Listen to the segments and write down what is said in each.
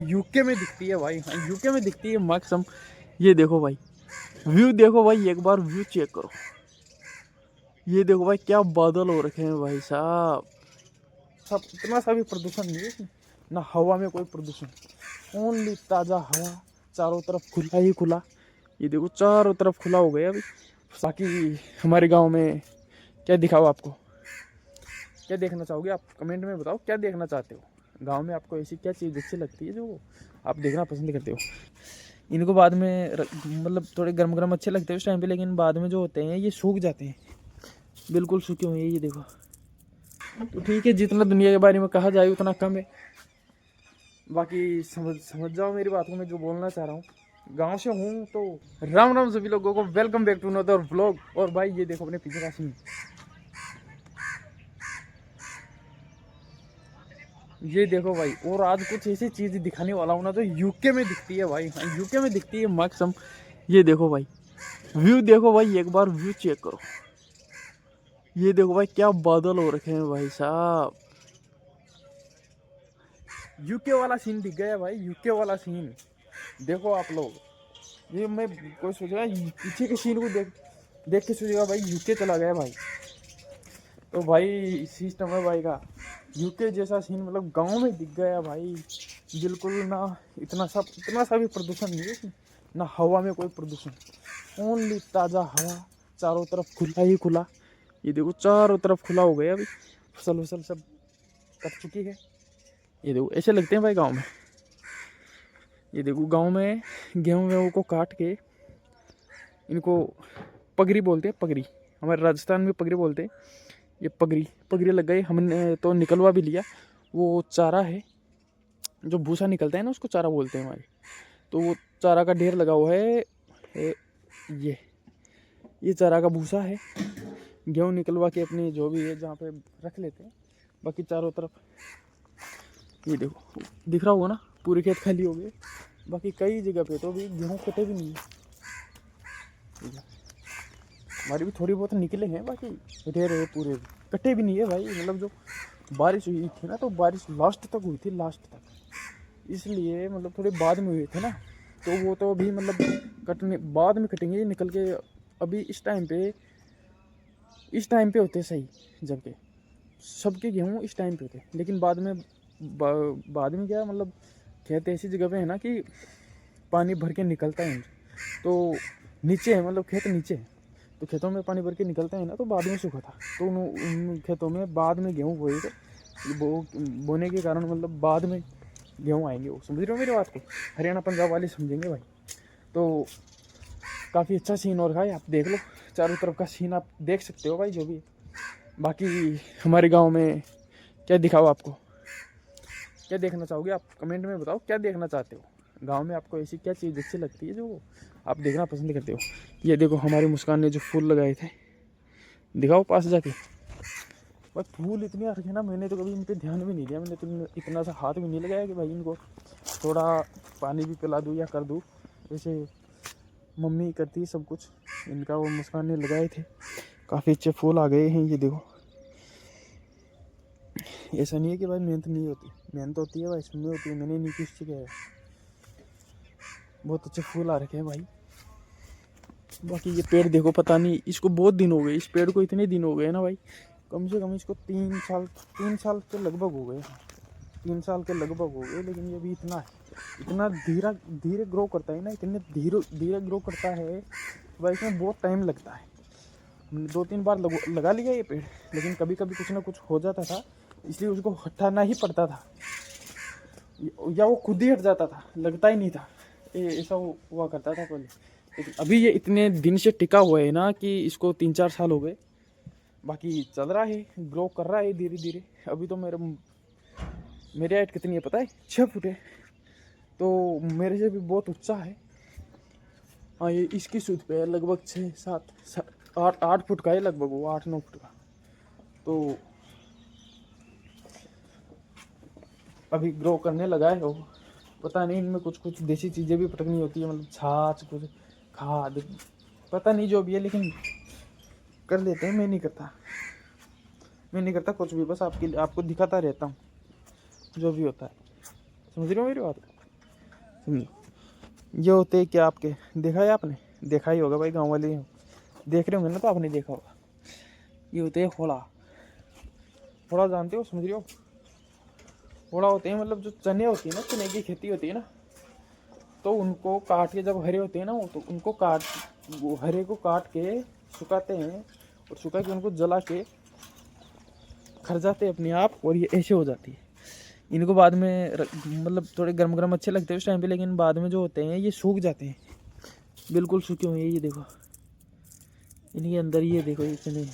UK में दिखती है भाई, हाँ यूके में दिखती है मैक्सिमम। ये देखो भाई, व्यू देखो भाई, एक बार व्यू चेक करो। ये देखो भाई क्या बादल हो रखे हैं भाई साहब। सब इतना सा भी प्रदूषण नहीं है इसमें, ना हवा में कोई प्रदूषण, ओनली ताज़ा हवा, चारों तरफ खुला ही खुला। ये देखो चारों तरफ खुला हो गया अभी। बाकी हमारे गांव में क्या दिखाओ आपको, क्या देखना चाहोगे आप कमेंट में बताओ, क्या देखना चाहते हो गांव में, आपको ऐसी क्या चीज़ अच्छी लगती है जो आप देखना पसंद करते हो। इनको बाद में मतलब थोड़े गर्म गर्म अच्छे लगते हैं उस टाइम पे, लेकिन बाद में जो होते हैं ये सूख जाते हैं, बिल्कुल सूखे हुए हैं ये देखो। तो ठीक है, जितना दुनिया के बारे में कहा जाए उतना कम है। बाकी समझ जाओ मेरी बात को, मैं जो बोलना चाह रहा हूँ। गांव से हूँ तो राम राम सभी लोगों को, welcome back to another vlog. और भाई ये देखो अपने पीछे का सीन, ये देखो भाई। और आज कुछ ऐसी चीज़ दिखाने वाला हूँ ना जो यूके में दिखती है भाई, हाँ यूके में दिखती है मैक्सिमम। ये देखो भाई, व्यू देखो भाई, एक बार व्यू चेक करो। ये देखो भाई क्या बादल हो रखे हैं भाई साहब। यूके वाला सीन दिख गया भाई, यूके वाला सीन देखो आप लोग। ये मैं कोई सोच रहा है पीछे के सीन को देख देख के सोचेगा भाई यूके चला गया भाई। तो भाई सिस्टम है भाई का, यूके जैसा सीन मतलब गांव में दिख गया भाई। बिल्कुल ना, इतना सा भी प्रदूषण नहीं है इसमें, ना हवा में कोई प्रदूषण, ओनली ताज़ा हवा, चारों तरफ खुला ही खुला। ये देखो चारों तरफ खुला हो गया अभी, फसल वसल सब कट चुकी है। ये देखो ऐसे लगते हैं भाई गांव में। ये देखो गांव में गेहूँ वेहूँ को काट के, इनको पगड़ी बोलते हैं, पगड़ी हमारे राजस्थान में पगड़ी बोलते हैं। ये पगड़ी पगड़ी लग गई, हमने तो निकलवा भी लिया। वो चारा है, जो भूसा निकलता है ना उसको चारा बोलते हैं हमारे। तो वो चारा का ढेर लगा हुआ है। ये ये चारा का भूसा है। गेहूँ निकलवा के अपने जो भी है जहाँ पे रख लेते हैं। बाकी चारों तरफ ये देखो दिख रहा होगा ना, पूरे खेत खाली हो गए। बाकी कई जगह पे तो अभी गेहूँ कटे भी नहीं है। हमारी भी थोड़ी बहुत निकले हैं, बाकी ढेर है, पूरे कटे भी नहीं है भाई। मतलब जो बारिश हुई थी ना, तो बारिश लास्ट तक हुई थी, लास्ट तक, इसलिए मतलब थोड़े बाद में हुए थे ना। तो वो तो अभी मतलब कटने बाद में कटेंगे निकल के। अभी इस टाइम पे होते सही, जबकि सबके गेहूँ इस टाइम पे होते, लेकिन बाद में क्या मतलब, खेत ऐसी जगह पे है ना कि पानी भर के निकलता है। तो नीचे है, मतलब खेत नीचे है, तो खेतों में पानी भर के निकलता है ना, तो बाद में सूखा था। तो उन खेतों में बाद में गेहूँ बोए थे। बोने के कारण मतलब बाद में गेहूँ आएंगे। वो समझ रहे हो मेरी बात को, हरियाणा पंजाब वाले समझेंगे भाई। तो काफ़ी अच्छा सीन हो रखा है, आप देख लो चारों तरफ का सीन आप देख सकते हो भाई जो भी है। बाकी हमारे गांव में क्या दिखाओ आपको, क्या देखना चाहोगे आप कमेंट में बताओ, क्या देखना चाहते हो गांव में, आपको ऐसी क्या चीज़ अच्छी लगती है जो आप देखना पसंद करते हो। ये देखो हमारी मुस्कान ने जो फूल लगाए थे, दिखाओ पास जाके भाई। फूल इतने आ रखे ना, मैंने तो कभी इन पर ध्यान भी नहीं दिया, मैंने तो इतना सा हाथ भी नहीं लगाया कि भाई इनको थोड़ा पानी भी पिला दूँ या कर दूँ। जैसे मम्मी करती है सब कुछ, इनका वो मुस्कान ने लगाए थे, काफ़ी अच्छे फूल आ गए हैं। ये देखो ऐसा नहीं है कि भाई मेहनत नहीं होती, मेहनत होती है भाई, इसमें होती है, मैंने नहीं कुछ किया है। बहुत अच्छे फूल आ रखे हैं भाई। बाकी ये पेड़ देखो, पता नहीं इसको बहुत दिन हो गए, इस पेड़ को इतने दिन हो गए ना भाई, कम से कम इसको 3 साल के लगभग हो गए, 3 साल के लगभग हो गए। लेकिन ये भी इतना धीरे ग्रो करता है ना, इतने धीरे ग्रो करता है भाई, इसमें बहुत टाइम लगता है। हमने 2-3 बार लगा लिया ये पेड़, लेकिन कभी कभी कुछ ना कुछ हो जाता था, इसलिए उसको हटाना ही पड़ता था, या वो खुद ही हट जाता था, लगता ही नहीं था। ऐसा हुआ करता था पहले। लेकिन अभी ये इतने दिन से टिका हुआ है ना कि इसको 3-4 साल हो गए। बाकी चल रहा है, ग्रो कर रहा है धीरे धीरे। अभी तो मेरी हाइट कितनी है पता है, 6 फुट है। तो मेरे से भी बहुत ऊंचा है। हाँ ये इसकी सूद पे है लगभग 6-7-8 फुट का है लगभग, वो 8-9 फुट का। तो अभी ग्रो करने लगा है वो। पता नहीं इनमें कुछ कुछ देसी चीज़ें भी पटकनी होती है, मतलब छाछ, कुछ खाद, पता नहीं जो भी है, लेकिन कर लेते हैं। मैं नहीं करता कुछ भी, बस आपको दिखाता रहता हूँ जो भी होता है। समझ रहे हो मेरी बात। समझो। ये होते हैं क्या आपके, देखा है आपने, देखा ही होगा भाई, गाँव वाले देख रहे होंगे ना तो आपने देखा होगा। ये होते हैं होड़ा। होड़ा जानते हो, समझ रहे हो। होड़ा होते हैं मतलब जो चने होती है ना, चने की खेती होती है ना, तो उनको काट के जब हरे होते हैं ना वो, तो उनको काट, वो हरे को काट के सुखाते हैं, और सुखा के उनको जला के खर जाते हैं अपने आप, और ये ऐसे हो जाती है। इनको बाद में मतलब थोड़े गर्म गर्म अच्छे लगते हैं उस टाइम पे, लेकिन बाद में जो होते हैं ये सूख जाते हैं, बिल्कुल सूखे हुए हैं। ये देखो इनके अंदर, ये देखो ये चने,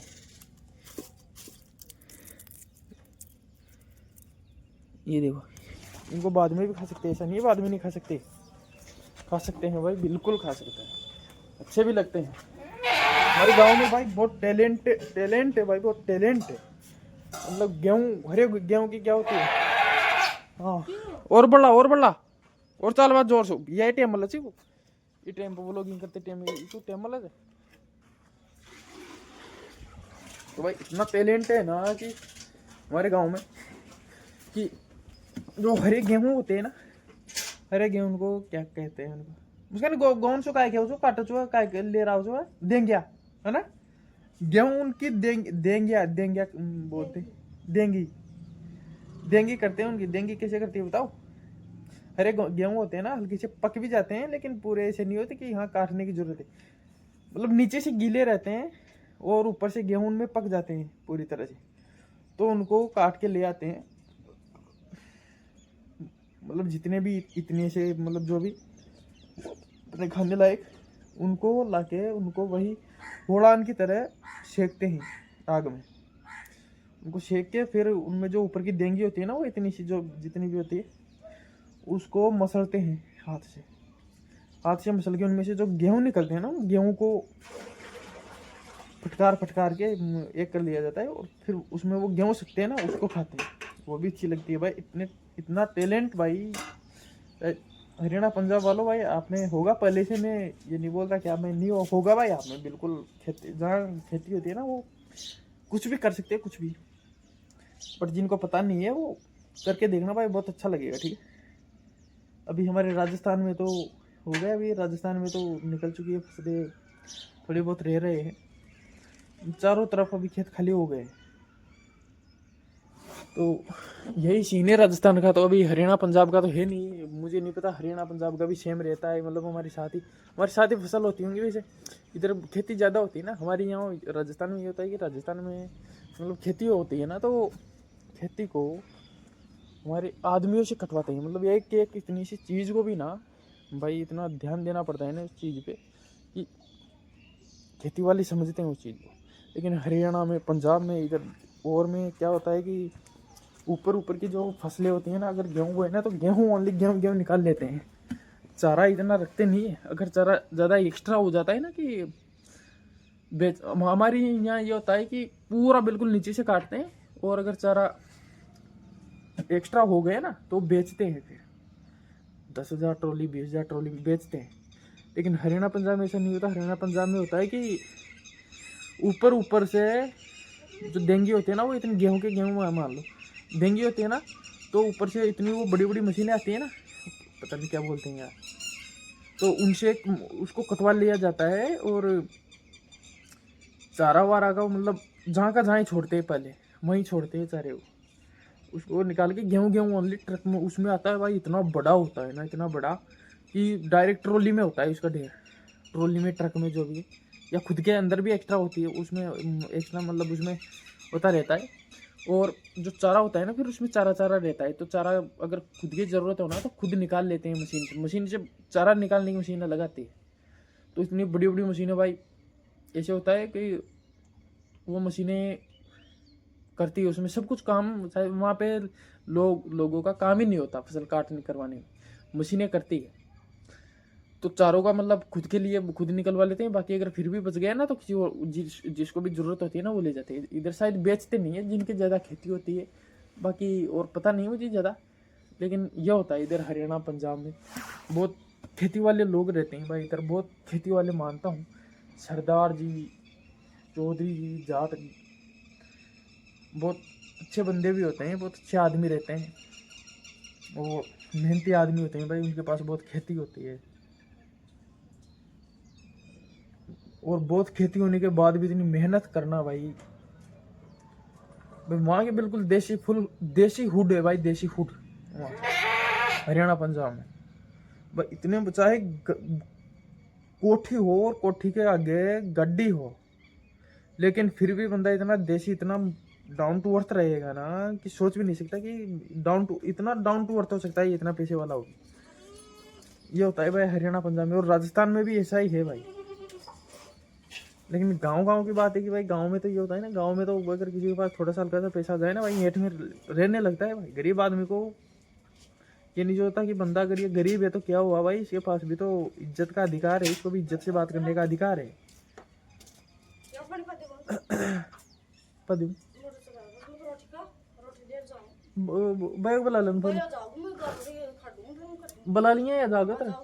ये देखो। इनको बाद में भी खा सकते हैं, ऐसा नहीं है बाद में नहीं खा सकते, खा सकते हैं भाई, बिल्कुल खा सकते हैं, अच्छे भी लगते हैं। हमारे गांव में भाई बहुत टैलेंट है भाई, बहुत टैलेंट है। मतलब गेहूँ, हरे गेहूँ की क्या होती है। हाँ, और बढ़ला और चाल बात जोर से, ये टाइम मतलब ची ये टाइम पे व्लॉगिंग करते टाइम इसको टाइम मतलब है। तो भाई इतना टैलेंट है ना कि हमारे गांव में, कि जो हरे गेहूँ होते हैं ना, हरे गेहूँ को क्या कहते हैं उनको, उसका गौन सो काय क्या उसको काटो चो काय ले रहा हो देंगिया, है ना। गेहूं उनकी देंगिया देंगिया बोलते, देंगी देंगी करते हैं उनकी। देंगी कैसे करती है बताओ। हरे गेहूं होते हैं ना, हल्के से पक भी जाते हैं, लेकिन पूरे ऐसे नहीं होते कि यहाँ काटने की जरूरत है। मतलब नीचे से गीले रहते हैं और ऊपर से गेहूं उनमें पक जाते हैं पूरी तरह से, तो उनको काट के ले आते हैं। मतलब जितने भी इतने से, मतलब जो भी अपने खाने लायक, उनको लाके उनको वही होड़ान की तरह सेकते हैं आग में। उनको सेक के फिर उनमें जो ऊपर की देंगी होती है ना, वो इतनी सी जो जितनी भी होती है, उसको मसलते हैं हाथ से। हाथ से मसल के उनमें से जो गेहूं निकलते हैं ना, गेहूं को फटकार फटकार के एक कर लिया जाता है, और फिर उसमें वो गेहूं सकते हैं ना, उसको खाते हैं। वो भी अच्छी लगती है भाई। इतना टैलेंट भाई हरियाणा पंजाब वालों भाई, आपने होगा पहले से। मैं ये नहीं बोल रहा कि आप में नहीं होगा भाई, आप में बिल्कुल। खेती जहाँ खेती होती है ना, वो कुछ भी कर सकते हैं, कुछ भी। बट जिनको पता नहीं है वो करके देखना भाई, बहुत अच्छा लगेगा, ठीक है। अभी हमारे राजस्थान में तो हो गया, अभी राजस्थान में तो निकल चुकी है फसलें, थोड़ी बहुत रह रहे हैं, चारों तरफ अभी खेत खाली हो गए। तो यही सीन है राजस्थान का। तो अभी हरियाणा पंजाब का तो है नहीं, मुझे नहीं पता हरियाणा पंजाब का भी सेम रहता है। मतलब हमारी साथ ही फसल होती होंगी वैसे। इधर खेती ज़्यादा होती है ना, हमारे यहाँ राजस्थान में ये होता है कि राजस्थान में मतलब खेती होती है ना, तो खेती को हमारे आदमियों से कटवाते हैं। मतलब एक एक इतनी सी चीज़ को भी ना भाई, इतना ध्यान देना पड़ता है ना उस चीज़ पे, कि खेती वाली समझते हैं उस चीज़ को। लेकिन हरियाणा में, पंजाब में, इधर और में क्या होता है कि ऊपर ऊपर की जो फसलें होती हैं ना, अगर गेहूँ है ना, तो गेहूँ ओनली गेहूँ निकाल लेते हैं, चारा इतना रखते नहीं है। अगर चारा ज़्यादा एक्स्ट्रा हो जाता है ना, कि बेच, हमारे यहाँ ये होता है कि पूरा बिल्कुल नीचे से काटते हैं, और अगर चारा एक्स्ट्रा हो गया ना तो बेचते हैं, फिर 10,000 ट्रॉली, 20,000 ट्रॉली बेचते हैं। लेकिन हरियाणा पंजाब में ऐसा नहीं होता। हरियाणा पंजाब में होता है कि ऊपर ऊपर से जो देंगे होते हैं ना, वो इतनी गेहूँ मान लो देंगे होते हैं ना, तो ऊपर से इतनी वो बड़ी बड़ी मशीनें आती है ना, पता नहीं क्या बोलते हैं यार, तो उनसे उसको कटवा लिया जाता है। और चारा वारा का मतलब जहाँ का जहाँ ही छोड़ते हैं, पहले वहीं छोड़ते हैं चारे को। उसको निकाल के गेहूँ गेहूँ ओनली ट्रक में उसमें आता है भाई। इतना बड़ा होता है ना, इतना बड़ा कि डायरेक्ट ट्रॉली में होता है उसका ढेर। ट्रॉली में, ट्रक में जो भी है, या खुद के अंदर भी एक्स्ट्रा होती है उसमें, एक्स्ट्रा मतलब उसमें होता रहता है। और जो चारा होता है ना, फिर उसमें चारा चारा रहता है। तो चारा अगर खुद की ज़रूरत हो ना, तो खुद निकाल लेते हैं मशीन से चारा निकालने की मशीन अलग आती है। तो इतनी बड़ी बड़ी मशीनें भाई, ऐसे होता है कि वो मशीनें करती है उसमें सब कुछ काम। वहाँ पे लोगों का काम ही नहीं होता फसल काटने करवाने में, मशीनें करती है। तो चारों का मतलब खुद के लिए खुद निकलवा लेते हैं, बाकी अगर फिर भी बच गया ना, तो किसी और जिसको भी जरूरत होती है ना, वो ले जाते हैं। इधर शायद बेचते नहीं है, जिनकी ज़्यादा खेती होती है, बाकी और पता नहीं मुझे ज़्यादा। लेकिन यह होता है इधर हरियाणा पंजाब में, बहुत खेती वाले लोग रहते हैं भाई। इधर बहुत खेती वाले मानता हूँ, सरदार जी, चौधरी जी, जाट, बहुत अच्छे बंदे भी होते हैं, बहुत अच्छे आदमी रहते हैं। वो मेहनती आदमी होते हैं भाई, उनके पास बहुत खेती होती है, और बहुत खेती होने के बाद भी इतनी मेहनत करना भाई। वहाँ के बिल्कुल देसी फुल देसी हुड है भाई, देसी हुड वहाँ हरियाणा पंजाब में भाई। इतने चाहे कोठी हो और कोठी के आगे गड्डी हो, लेकिन फिर भी बंदा इतना देसी, इतना डाउन टू अर्थ रहेगा ना कि सोच भी नहीं सकता कि इतना डाउन टू अर्थ हो सकता है, इतना पैसे वाला हो। ये होता है भाई हरियाणा पंजाब में, और राजस्थान में भी ऐसा ही है भाई। लेकिन गांव की बात है कि भाई गांव में तो ये होता है ना, गांव में तो अगर किसी के पास थोड़ा सा हल्का सा पैसा आ जाए ना भाई, हेठ में रहने लगता है भाई। गरीब आदमी को ये नहीं होता कि बंदा अगर ये गरीब है तो क्या हुआ भाई, इसके पास भी तो इज्जत का अधिकार है, इसको भी इज्जत से बात करने का अधिकार है। पदू बैग बुला लन बुला लिए या जागत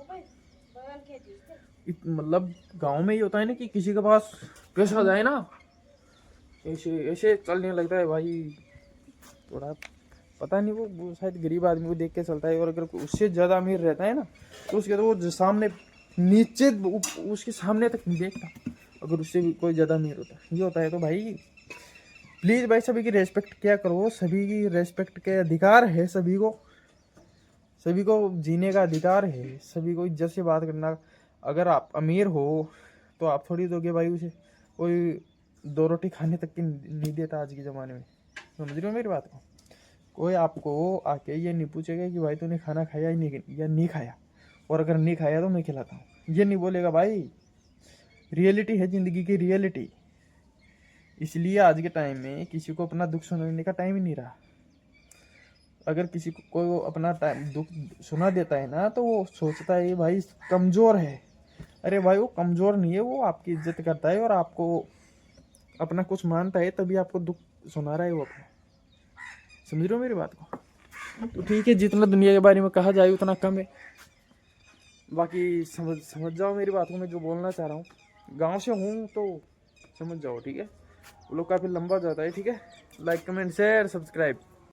मतलब गांव में ये होता है ना कि किसी के पास पैसा आ जाए ना, ऐसे ऐसे चलने लगता है भाई। थोड़ा पता नहीं, वो शायद गरीब आदमी को देख के चलता है, और अगर उससे ज़्यादा अमीर रहता है ना तो उसके तो वो सामने नीचे उसके सामने तक नहीं देखता, अगर उससे भी कोई ज़्यादा अमीर होता है। ये होता है तो भाई प्लीज़ भाई सभी की रेस्पेक्ट किया करो, सभी की रेस्पेक्ट के अधिकार है, सभी को जीने का अधिकार है, सभी को इज्जत से बात करना। अगर आप अमीर हो तो आप थोड़ी दोगे भाई उसे, कोई 2 रोटी खाने तक की नहीं देता आज के ज़माने में, समझ रहे हो मेरी बात को। कोई आपको आके ये नहीं पूछेगा कि भाई तूने खाना खाया या नहीं खाया, और अगर नहीं खाया तो मैं खिलाता हूँ, ये नहीं बोलेगा भाई। रियलिटी है ज़िंदगी की, रियलिटी। इसलिए आज के टाइम में किसी को अपना दुख सुनाने का टाइम ही नहीं रहा। अगर किसी को कोई अपना टाइम दुख सुना देता है ना तो वो सोचता है भाई कमज़ोर है। अरे भाई वो कमज़ोर नहीं है, वो आपकी इज्जत करता है और आपको अपना कुछ मानता है, तभी आपको दुख सुना रहा है वो अपना। समझ रहे हो मेरी बात को। तो ठीक है, जितना दुनिया के बारे में कहा जाए उतना कम है। बाकी समझ जाओ मेरी बात को, मैं जो बोलना चाह रहा हूँ। गांव से हूँ तो समझ जाओ, ठीक है। वो लोग काफ़ी लंबा जाता है, ठीक है। Like comment share subscribe.